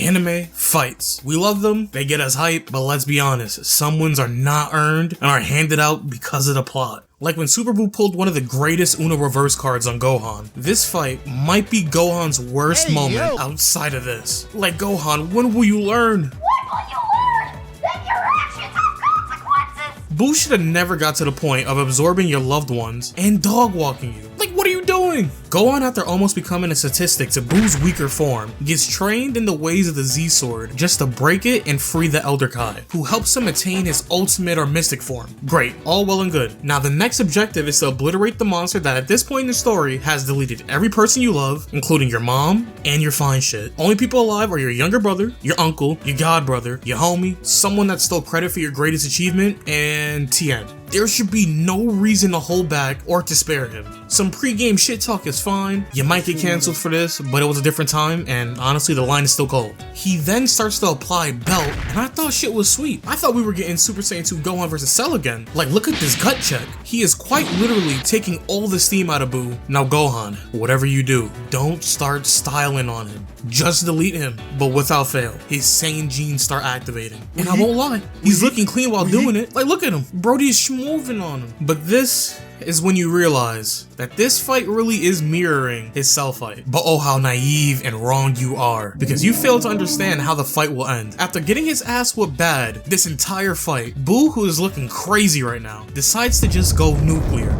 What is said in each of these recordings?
Anime fights. We love them, they get us hype, but let's be honest, some wins are not earned and are handed out because of the plot. Like when Super Buu pulled one of the greatest Uno reverse cards on Gohan. This fight might be Gohan's worst moment outside of this. Like, Gohan, when will you learn? Buu should have never got to the point of absorbing your loved ones and dog walking you. Like, what are you doing? Gohan, after almost becoming a statistic to Buu's weaker form, gets trained in the ways of the Z-Sword just to break it and free the Elder Kai, who helps him attain his ultimate or mystic form. Great, all well and good. Now the next objective is to obliterate the monster that at this point in the story has deleted every person you love, including your mom and your fine shit. Only people alive are your younger brother, your uncle, your god brother, your homie, someone that stole credit for your greatest achievement, and Tien. There should be no reason to hold back or to spare him. Some pre-game shit talk is fine, you might get cancelled for this, but it was a different time, and honestly the line is still cold. He then starts to apply belt, and I thought shit was sweet. I thought we were getting Super Saiyan 2 Gohan vs Cell again. Like, look at this gut check. He is quite literally taking all the steam out of Buu. Now Gohan, whatever you do, don't start styling on him. Just delete him, but without fail, his Saiyan genes start activating. And I won't lie, he's looking clean while doing it. Like, look at him, Brody is schmoving on him. But this is when you realize that this fight really is mirroring his Cell fight. But oh, how naive and wrong you are, because you fail to understand how the fight will end. After getting his ass whooped bad this entire fight, Buu, who is looking crazy right now, decides to just go nuclear.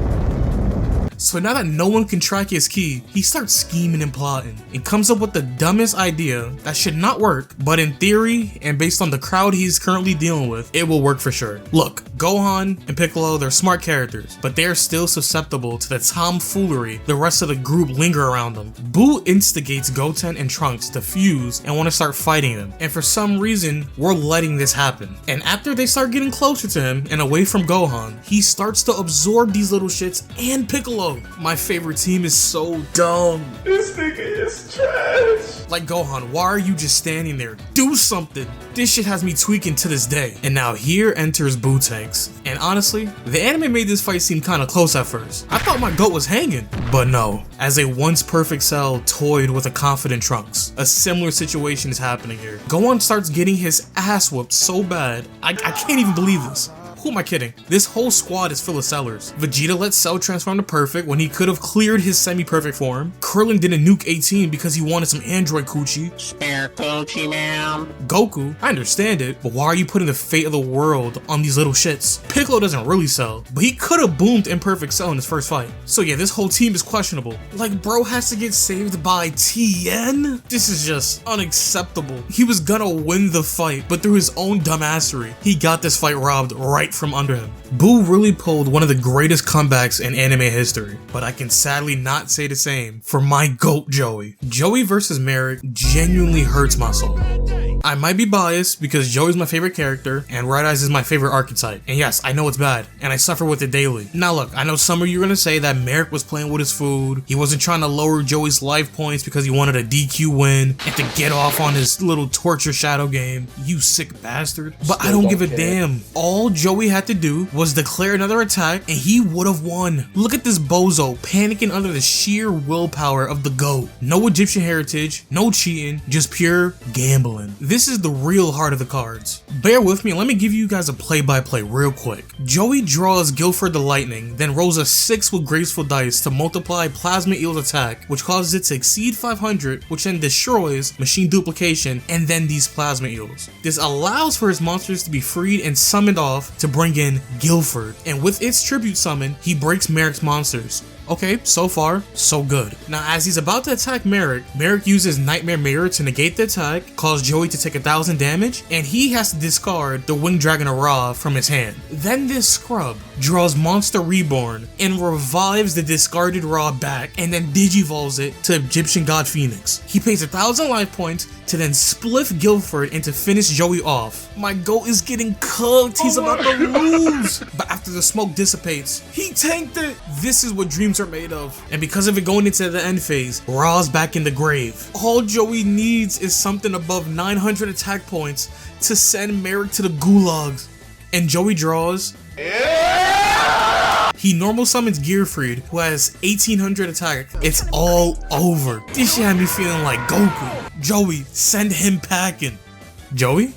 So now that no one can track his ki, he starts scheming and plotting and comes up with the dumbest idea that should not work, but in theory and based on the crowd he's currently dealing with, it will work for sure. Look, Gohan and Piccolo, they're smart characters, but they're still susceptible to the tomfoolery the rest of the group linger around them. Buu instigates Goten and Trunks to fuse and want to start fighting them, and for some reason, we're letting this happen. And after they start getting closer to him and away from Gohan, he starts to absorb these little shits and Piccolo. My favorite team is so dumb. This nigga is trash. Like, Gohan, why are you just standing there? Do something. This shit has me tweaking to this day. And now here enters Buu-Tanks. And honestly, the anime made this fight seem kinda close at first. I thought my goat was hanging. But no, as a once perfect Cell toyed with a confident Trunks, a similar situation is happening here. Gohan starts getting his ass whooped so bad, I can't even believe this. Who am I kidding? This whole squad is full of Cellers. Vegeta let Cell transform to perfect when he could have cleared his semi-perfect form. Krillin didn't nuke 18 because he wanted some android coochie. Spare coochie, ma'am. Goku, I understand it, but why are you putting the fate of the world on these little shits? Piccolo doesn't really Cell, but he could have boomed imperfect Cell in his first fight. So yeah, this whole team is questionable. Like, bro has to get saved by Tien? This is just unacceptable. He was gonna win the fight, but through his own dumbassery, he got this fight robbed right from under him. Buu really pulled one of the greatest comebacks in anime history, but I can sadly not say the same for my GOAT Joey. Joey versus Marik genuinely hurts my soul. I might be biased because Joey's my favorite character and Red Eyes is my favorite archetype. And yes, I know it's bad and I suffer with it daily. Now look, I know some of you are gonna say that Marik was playing with his food. He wasn't trying to lower Joey's life points because he wanted a DQ win and to get off on his little torture shadow game. You sick bastard. But I don't give a damn. All Joey had to do was declare another attack and he would have won. Look at this bozo panicking under the sheer willpower of the GOAT. No Egyptian heritage, no cheating, just pure gambling. This is the real heart of the cards. Bear with me and let me give you guys a play-by-play real quick. Joey draws Guilford the Lightning, then rolls a 6 with graceful dice to multiply Plasma Eel's attack, which causes it to exceed 500, which then destroys Machine Duplication and then these Plasma Eels. This allows for his monsters to be freed and summoned off to bring in Guilford, and with its tribute summon, he breaks Marik's monsters. Okay, so far, so good. Now, as he's about to attack Marik, Marik uses Nightmare Mirror to negate the attack, cause Joey to take 1000 damage, and he has to discard the Winged Dragon Ra from his hand. Then this scrub draws Monster Reborn and revives the discarded Ra back, and then digivolves it to Egyptian God Phoenix. He pays 1000 life points to then spliff Guilford and to finish Joey off. My GOAT is getting cooked, he's about to lose! But after the smoke dissipates, he tanked it! This is what dreams are made of. And because of it going into the end phase, Ra's back in the grave. All Joey needs is something above 900 attack points to send Marik to the gulags. And Joey draws. He normal summons Gearfried, who has 1800 attack. It's all over. This shit had me feeling like Goku. Joey, send him packing. Joey?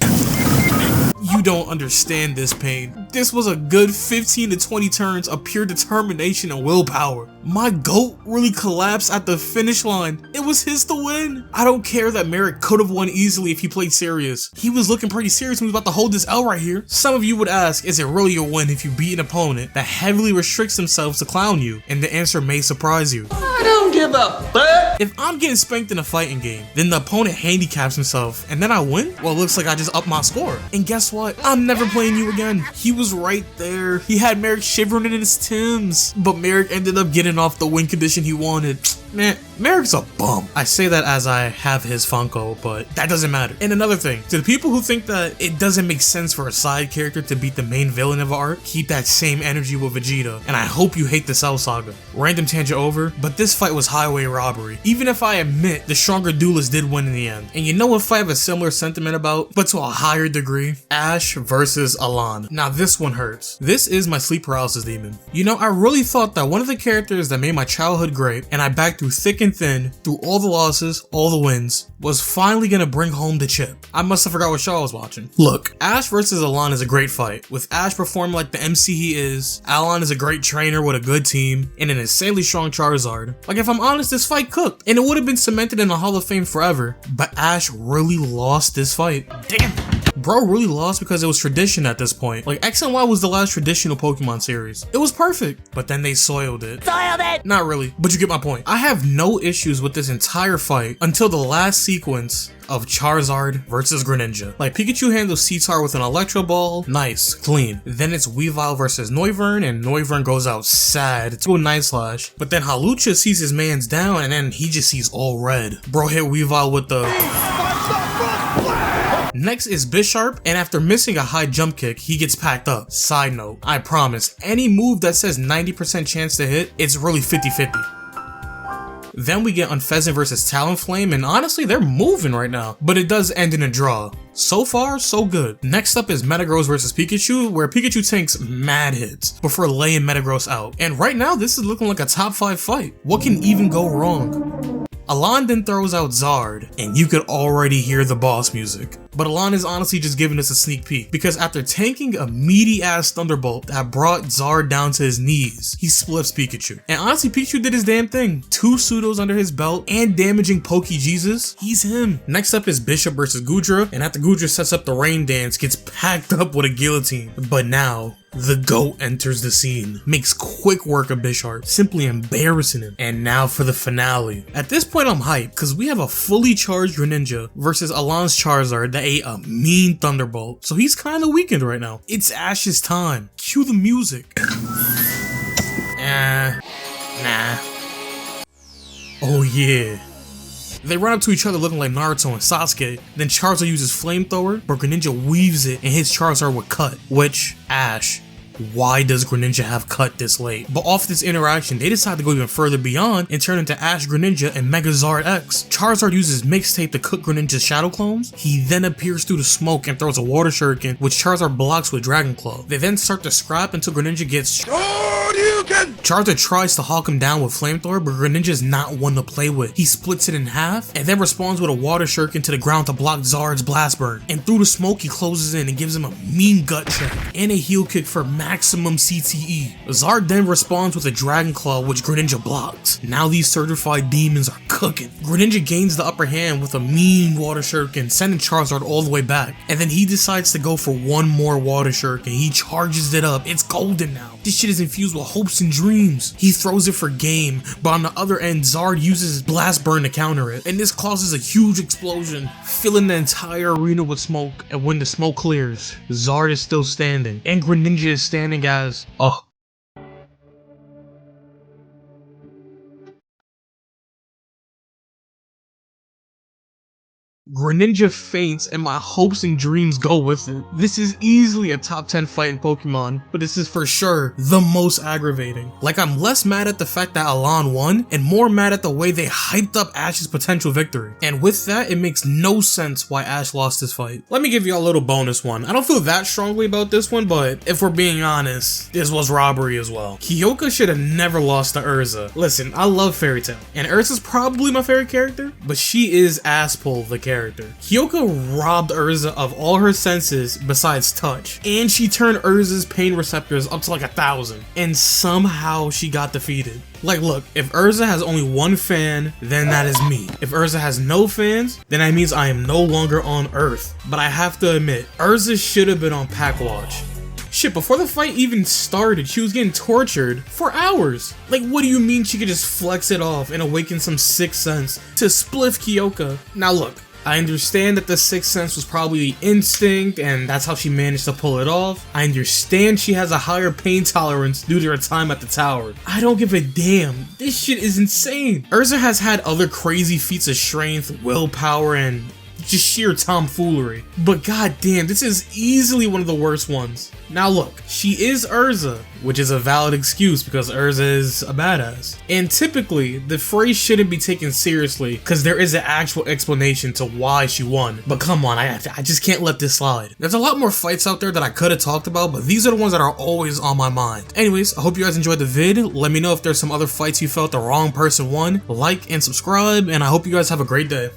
You don't understand this pain. This was a good 15 to 20 turns of pure determination and willpower. My GOAT really collapsed at the finish line. It was his to win. I don't care that Marik could have won easily if he played serious. He was looking pretty serious when he was about to hold this L right here. Some of you would ask, is it really a win if you beat an opponent that heavily restricts themselves to clown you? And the answer may surprise you. I don't give a fuck. If I'm getting spanked in a fighting game, then the opponent handicaps himself, and then I win? Well, it looks like I just upped my score. And guess what? I'm never playing you again. He was right there. He had Marik shivering in his Timbs, but Marik ended up getting off the win condition he wanted. Man, Marik's a bum. I say that as I have his Funko, but that doesn't matter. And another thing, to the people who think that it doesn't make sense for a side character to beat the main villain of an arc, keep that same energy with Vegeta, and I hope you hate the Cell Saga. Random tangent over, but this fight was highway robbery. Even if I admit the stronger duelist did win in the end. And you know what fight I have a similar sentiment about, but to a higher degree? Ash versus Alain. Now this one hurts. This is my sleep paralysis demon. You know, I really thought that one of the characters that made my childhood great, and I backed through thick and thin, through all the losses, all the wins, was finally gonna bring home the chip. I must have forgot what show I was watching. Look, Ash versus Alain is a great fight, with Ash performing like the MC he is, Alain is a great trainer with a good team, and an insanely strong Charizard. Like, if I'm honest, this fight cooked, and it would have been cemented in the Hall of Fame forever, but Ash really lost this fight. Damn. Bro really lost because it was tradition at this point. Like, X and Y was the last traditional Pokemon series. It was perfect, but then they soiled it. Soiled it! Not really, but you get my point. I have no issues with this entire fight until the last sequence of Charizard versus Greninja. Like, Pikachu handles C-Tar with an Electro Ball, nice, clean. Then it's Weavile versus Noivern, and Noivern goes out sad to a Night Slash. But then Hawlucha sees his man's down, and then he just sees all red. Bro hit Weavile with the... Next is Bisharp, and after missing a high jump kick, he gets packed up. Side note, I promise, any move that says 90% chance to hit, it's really 50-50. Then we get Unfezant versus Talonflame, and honestly, they're moving right now. But it does end in a draw. So far, so good. Next up is Metagross versus Pikachu, where Pikachu tanks mad hits before laying Metagross out. And right now, this is looking like a top 5 fight. What can even go wrong? Alain then throws out Zard, and you could already hear the boss music. But Alain is honestly just giving us a sneak peek, because after tanking a meaty ass Thunderbolt that brought Zard down to his knees, he spliffs Pikachu. And honestly, Pikachu did his damn thing. 2 pseudos under his belt and damaging Jesus. He's him. Next up is Bishop versus Goodra, and after Goodra sets up the rain dance, gets packed up with a guillotine. But now, the GOAT enters the scene, makes quick work of Bisharp, simply embarrassing him. And now for the finale. At this point I'm hyped, because we have a fully charged Greninja versus Alain's Charizard that ate a mean Thunderbolt, so he's kind of weakened right now. It's Ash's time. Cue the music. Nah. Oh yeah. They run up to each other looking like Naruto and Sasuke, then Charizard uses Flamethrower, but Greninja weaves it and hits Charizard with Cut, which, Ash, why does Greninja have Cut this late? But off this interaction, they decide to go even further beyond and turn into Ash Greninja and Megazard X. Charizard uses Mixtape to cook Greninja's shadow clones. He then appears through the smoke and throws a Water Shuriken, which Charizard blocks with Dragon Claw. They then start to scrap until Greninja gets Charizard tries to hawk him down with Flamethrower, but Greninja is not one to play with. He splits it in half and then responds with a Water Shuriken to the ground to block Zard's Blast Burn. And through the smoke, he closes in and gives him a mean gut check and a heal kick for maximum CTE. Zard then responds with a Dragon Claw, which Greninja blocked. Now these certified demons are cooking. Greninja gains the upper hand with a mean Water Shuriken, sending Charizard all the way back. And then he decides to go for one more Water Shuriken. He charges it up. It's golden now. This shit is infused with hopes and dreams. He throws it for game, but on the other end, Zard uses his Blast Burn to counter it. And this causes a huge explosion, filling the entire arena with smoke. And when the smoke clears, Zard is still standing. And Greninja is standing as, Greninja faints and my hopes and dreams go with it. This is easily a top 10 fight in Pokemon, but this is for sure the most aggravating. Like, I'm less mad at the fact that Alain won and more mad at the way they hyped up Ash's potential victory. And with that, it makes no sense why Ash lost this fight. Let me give you a little bonus one. I don't feel that strongly about this one, but if we're being honest, this was robbery as well. Kyouka should have never lost to Erza. Listen, I love Fairy Tail, and Erza's probably my favorite character, but she is Asshole the character. Kyouka robbed Erza of all her senses besides touch, and she turned Erza's pain receptors up to like 1,000, and somehow she got defeated. Like, look, if Erza has only one fan, then that is me. If Erza has no fans, then that means I am no longer on Earth. But I have to admit, Erza should have been on Pack Watch. Shit, before the fight even started, she was getting tortured for hours. Like, what do you mean she could just flex it off and awaken some sixth sense to spliff Kyouka? Now look, I understand that the sixth sense was probably instinct and that's how she managed to pull it off. I understand she has a higher pain tolerance due to her time at the tower. I don't give a damn. This shit is insane. Erza has had other crazy feats of strength, willpower, and just sheer tomfoolery. But goddamn, this is easily one of the worst ones. Now look, she is Erza, which is a valid excuse because Erza is a badass. And typically, the phrase shouldn't be taken seriously because there is an actual explanation to why she won. But come on, I just can't let this slide. There's a lot more fights out there that I could have talked about, but these are the ones that are always on my mind. Anyways, I hope you guys enjoyed the vid. Let me know if there's some other fights you felt the wrong person won. Like and subscribe, and I hope you guys have a great day.